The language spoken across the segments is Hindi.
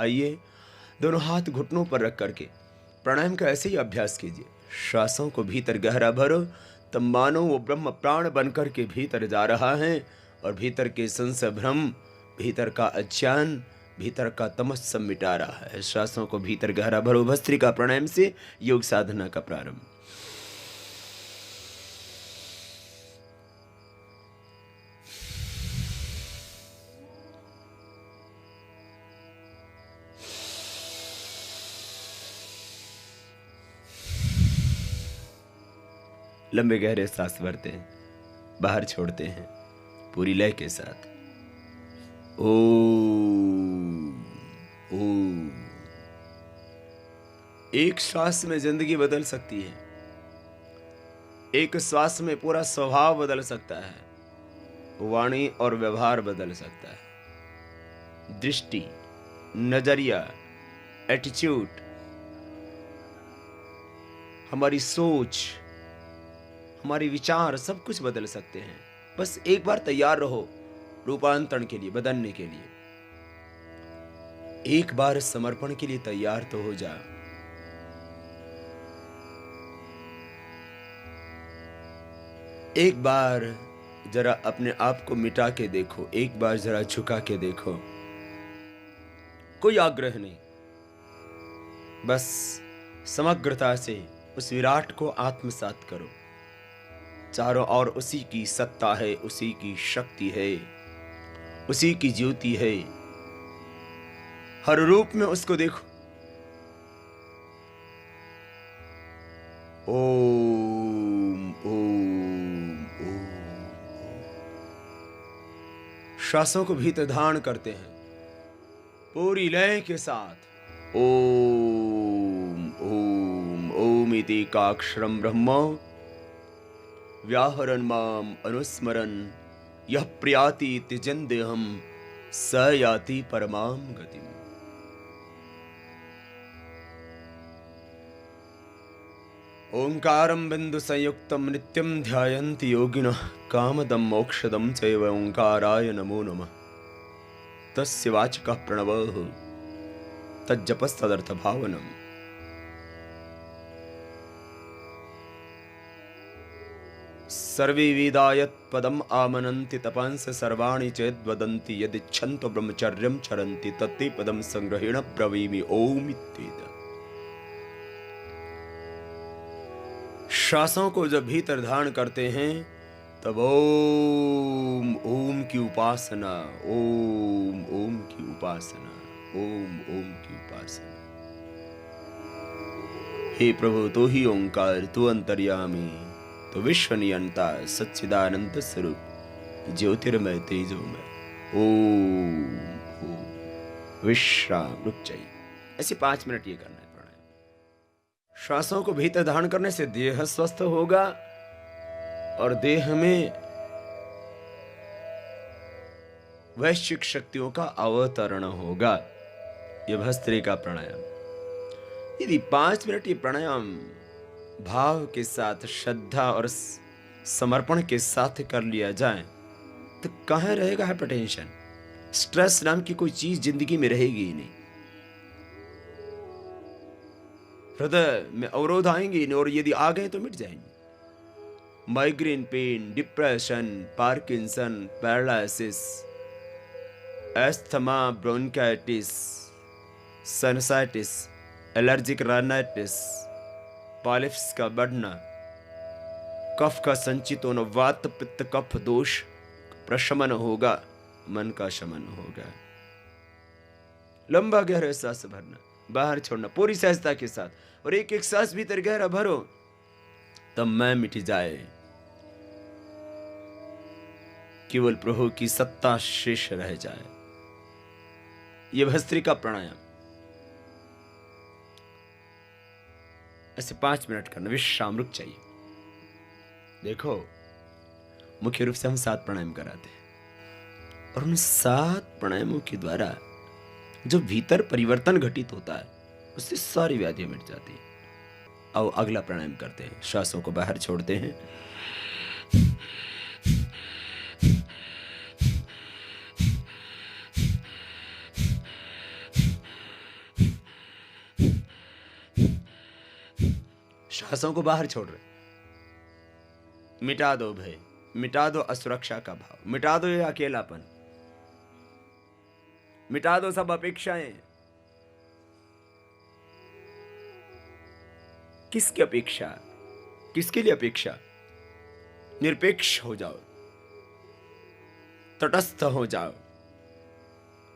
आइए, दोनों हाथ घुटनों पर रख करके प्राणायाम का ऐसे ही अभ्यास कीजिए। श्वासों को भीतर गहरा भरो, तब मानो वो ब्रह्म प्राण बनकर के भीतर जा रहा है और भीतर के संशय भ्रम, भीतर का अज्ञान, भीतर का तमस सब मिटा रहा है। श्वासों को भीतर गहरा भरो। भस्त्रिका प्राणायाम से योग साधना का प्रारंभ। लंबे गहरे सांस भरते हैं, बाहर छोड़ते हैं पूरी लय के साथ। ओम ओम। एक श्वास में जिंदगी बदल सकती है, एक श्वास में पूरा स्वभाव बदल सकता है, वाणी और व्यवहार बदल सकता है, दृष्टि, नजरिया, एटीट्यूड, हमारी सोच, हमारे विचार सब कुछ बदल सकते हैं। बस एक बार तैयार रहो रूपांतरण के लिए, बदलने के लिए। एक बार समर्पण के लिए तैयार तो हो जा। एक बार जरा अपने आप को मिटा के देखो, एक बार जरा झुका के देखो। कोई आग्रह नहीं, बस समग्रता से उस विराट को आत्मसात करो। चारों ओर उसी की सत्ता है, उसी की शक्ति है, उसी की ज्योति है। हर रूप में उसको देखो। ओम ओम ओम। श्वासों को भीतर धारण करते हैं पूरी लय के साथ। ओम ओम ओम इति एकाक्षरम ब्रह्म व्याहरन् माम अनुस्मरन् यः प्रयाति त्यजन्देहम् स याति परमां गतिम्। ओंकारं बिंदु संयुक्तं नित्यं ध्यायन्ति योगिनः कामदं मोक्षदं चैव ओंकाराय नमो नमः। तस्य वाचकः प्रणवः तज्जपस्तदर्थ भावनम्। सर्वे वेदा यत् पदम् आमनन्ति तपांस सर्वाणि चेद्वदन्ति यदिच्छन्तो ब्रह्मचर्यं चरन्ति तत्ते पदं संग्रहेण ब्रवीमि ओम इत्येतत्। श्वासों को जब भीतर धारण करते हैं तब ओम ओम की उपासना, ओम ओम की उपासना, ओम ओम की उपासना। हे प्रभु, तो ही ओंकार, तू अंतर्यामी, तो विश्व नियंता, सच्चिदानंद स्वरूप, ज्योतिर्मय तेजोमय। ओम ओम। विश्राम, रुक जाइए। ऐसे 5 मिनट ये करना है प्राणायाम। श्वासों को भीतर धारण करने से देह स्वस्थ होगा और देह में वैश्विक शक्तियों का अवतरण होगा। यह भस्त्रिका प्राणायाम। यदि 5 मिनट ये प्राणायाम भाव के साथ, श्रद्धा और समर्पण के साथ कर लिया जाए तो कहाँ रहेगा हाइपरटेंशन? स्ट्रेस नाम की कोई चीज जिंदगी में रहेगी ही नहीं। हृदय में अवरोध आएंगे नहीं, और यदि आ गए तो मिट जाएंगे। Migraine pain, depression, Parkinson, paralysis, asthma, bronchitis, sinusitis, allergic rhinitis, polyps का बढ़ना, कफ का संचित होना, वात पित्त कफ दोष प्रशमन होगा, मन का शमन होगा। लंबा गहरा सांस भरना, बाहर छोड़ना पूरी सहजता के साथ, और एक एक सांस भीतर गहरा भरो तब मैं मिट जाए, केवल प्रभु की सत्ता शेष रह जाए। यह भस्त्रिका प्राणायाम ऐसे 5 मिनट करना। विश्राम, रुक चाहिए। देखो, मुख्य रूप से हम 7 प्राणायाम कराते हैं और उन 7 प्राणायामों के द्वारा जो भीतर परिवर्तन घटित होता है उससे सारी व्याधियां मिट जाती हैं। आओ अगला प्राणायाम करते हैं। श्वासों को बाहर छोड़ते हैं। साहसों को बाहर छोड़ रहे। मिटा दो भय, मिटा दो असुरक्षा का भाव, मिटा दो ये अकेलापन, मिटा दो सब अपेक्षाएं। किसकी अपेक्षा, किसके लिए अपेक्षा? निरपेक्ष हो जाओ, तटस्थ हो जाओ,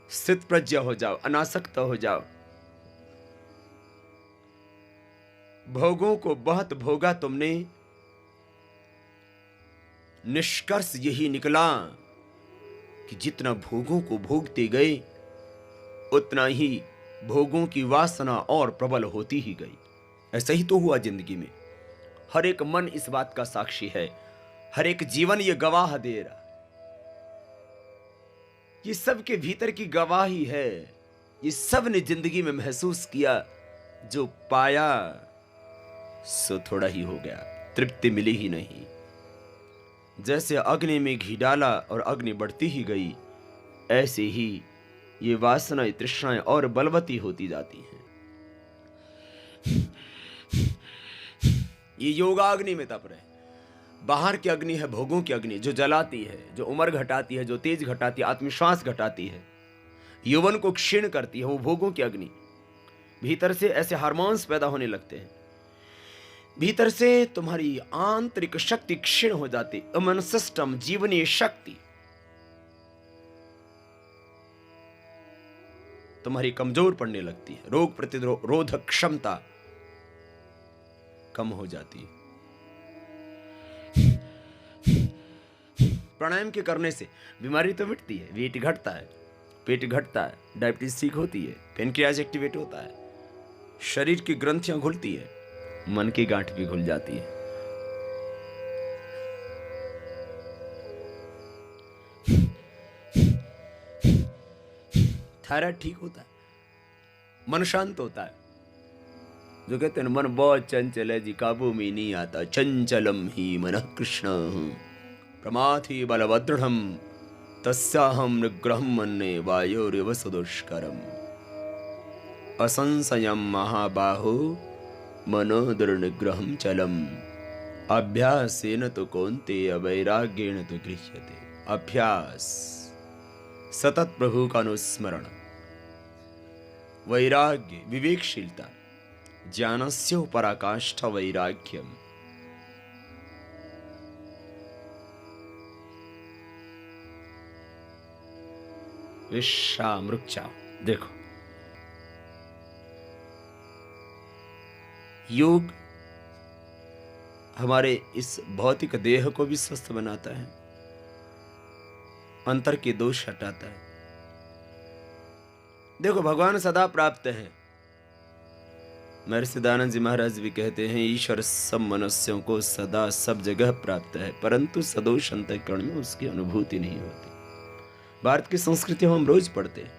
स्थित प्रज्ञ हो जाओ, अनासक्त हो जाओ। भोगों को बहुत भोगा तुमने, निष्कर्ष यही निकला कि जितना भोगों को भोगते गए उतना ही भोगों की वासना और प्रबल होती ही गई। ऐसा ही तो हुआ जिंदगी में। हर एक मन इस बात का साक्षी है, हर एक जीवन ये गवाह दे रहा, ये सब के भीतर की गवाही है। ये सब ने जिंदगी में महसूस किया, जो पाया सो थोड़ा ही हो गया, तृप्ति मिली ही नहीं। जैसे अग्नि में घी डाला और अग्नि बढ़ती ही गई, ऐसे ही ये वासनाएं तृष्णाएं और बलवती होती जाती हैं। ये योगाग्नि में तप रहे। बाहर की अग्नि है भोगों की अग्नि, जो जलाती है, जो उम्र घटाती है, जो तेज घटाती है, आत्मविश्वास घटाती है, यौवन को क्षीण करती है, वो भोगों की अग्नि। भीतर से ऐसे हार्मोन्स पैदा होने लगते हैं, भीतर से तुम्हारी आंतरिक शक्ति क्षीण हो जाती, इम्यून सिस्टम, जीवनीय शक्ति तुम्हारी कमजोर पड़ने लगती है, रोग प्रतिरोधक क्षमता कम हो जाती है। प्राणायाम के करने से बीमारी तो मिटती है, वेट घटता है, पेट घटता है, डायबिटीज ठीक होती है, पेनक्रियाज एक्टिवेट होता है, शरीर की ग्रंथियां खुलती है, मन की गांठ भी खुल जाती है। थायराइड ठीक होता है, मन शांत होता है। जो कहते हैं मन बहुत चंचल है जी, काबू में नहीं आता। चंचलम ही मन कृष्ण प्रमाथि बलभद्रढ़ तस्याहम निग्रहम मन्ये वायोरिव सुदुष्करम असंशयम महाबाहो मनोदुर्निग्रहम चलम अभ्यासेन तो कौन्तेय वैराग्येण तो गृह्यते। अभ्यास, सतत प्रभु का अनुस्मरण, वैराग्य, विवेकशीलता, ज्ञानस्य पराकाष्ठा वैराग्यम। विश्राम, रुक जाओ। देखो, योग हमारे इस भौतिक देह को भी स्वस्थ बनाता है, अंतर के दोष हटाता है। देखो, भगवान सदा प्राप्त है। महर्षि दयानंद जी महाराज भी कहते हैं, ईश्वर सब मनुष्यों को सदा सब जगह प्राप्त है, परंतु सदोष अंतःकरण में उसकी अनुभूति नहीं होती। भारत की संस्कृति हम रोज पढ़ते हैं,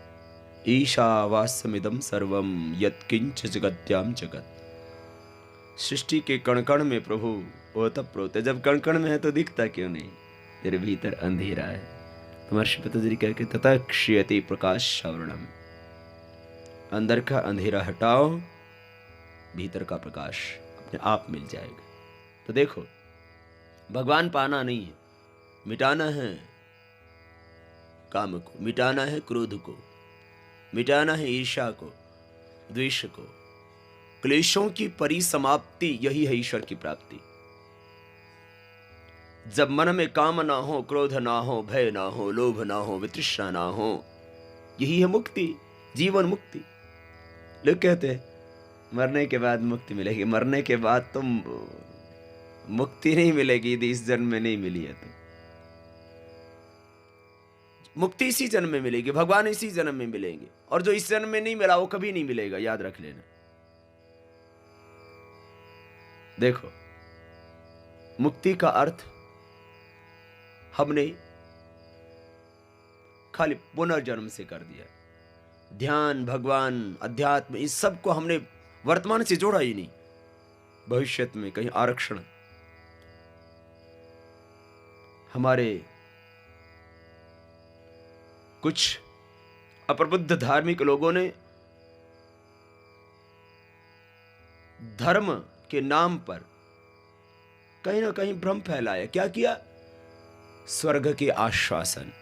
ईशावास्यमिदं सर्वम यत्किंच जगत्याम जगत। सृष्टि के कण-कण में प्रभु ओतप्रोत है। जब कण-कण में है तो दिखता क्यों नहीं? तेरे भीतर अंधेरा है। तो महर्षि पतंजलि कहते तथा क्षीयते प्रकाश श्रवणम। अंदर का अंधेरा हटाओ, भीतर का प्रकाश अपने आप मिल जाएगा। तो देखो, भगवान पाना नहीं है, मिटाना है काम को, मिटाना है क्रोध को, मिटाना है ईर्ष्या को, द्वेष को। क्लेशों की परिसमाप्ति यही है ईश्वर की प्राप्ति। जब मन में काम ना हो, क्रोध ना हो, भय ना हो, लोभ ना हो, वितृष्णा ना हो, यही है मुक्ति, जीवन मुक्ति। लोग कहते हैं मरने के बाद मुक्ति मिलेगी। मरने के बाद तो मुक्ति नहीं मिलेगी यदि इस जन्म में नहीं मिली है तो। मुक्ति इसी जन्म में मिलेगी, भगवान इसी जन्म में मिलेंगे, और जो इस जन्म में नहीं मिला वो कभी नहीं मिलेगा, याद रख लेना। देखो, मुक्ति का अर्थ हमने खाली पुनर्जन्म से कर दिया। ध्यान, भगवान, अध्यात्म, इस सब को हमने वर्तमान से जोड़ा ही नहीं। भविष्य में कहीं आरक्षण, हमारे कुछ अप्रबुद्ध धार्मिक लोगों ने धर्म के नाम पर कहीं ना कहीं भ्रम फैलाया। क्या किया? स्वर्ग के आश्वासन।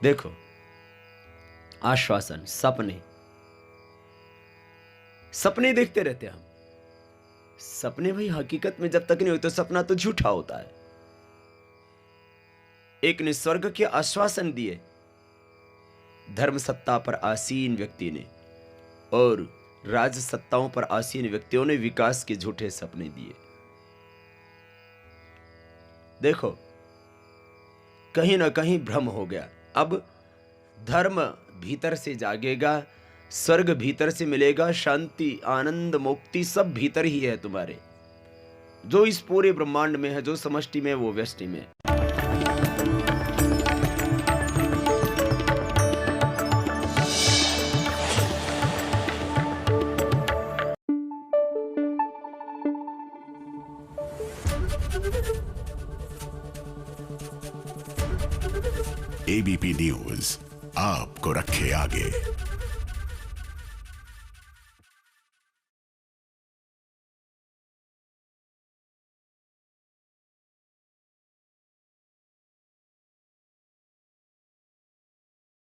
देखो, आश्वासन, सपने सपने देखते रहते हैं हम। सपने भाई हकीकत में जब तक नहीं होते तो सपना तो झूठा होता है। एक ने स्वर्ग के आश्वासन दिए धर्म सत्ता पर आसीन व्यक्ति ने, और राज सत्ताओं पर आसीन व्यक्तियों ने विकास के झूठे सपने दिए। देखो, कहीं ना कहीं भ्रम हो गया। अब धर्म भीतर से जागेगा, स्वर्ग भीतर से मिलेगा, शांति, आनंद, मुक्ति सब भीतर ही है तुम्हारे। जो इस पूरे ब्रह्मांड में है, जो समष्टि में है, वो व्यष्टि में है। एबीपी न्यूज आपको रखे आगे।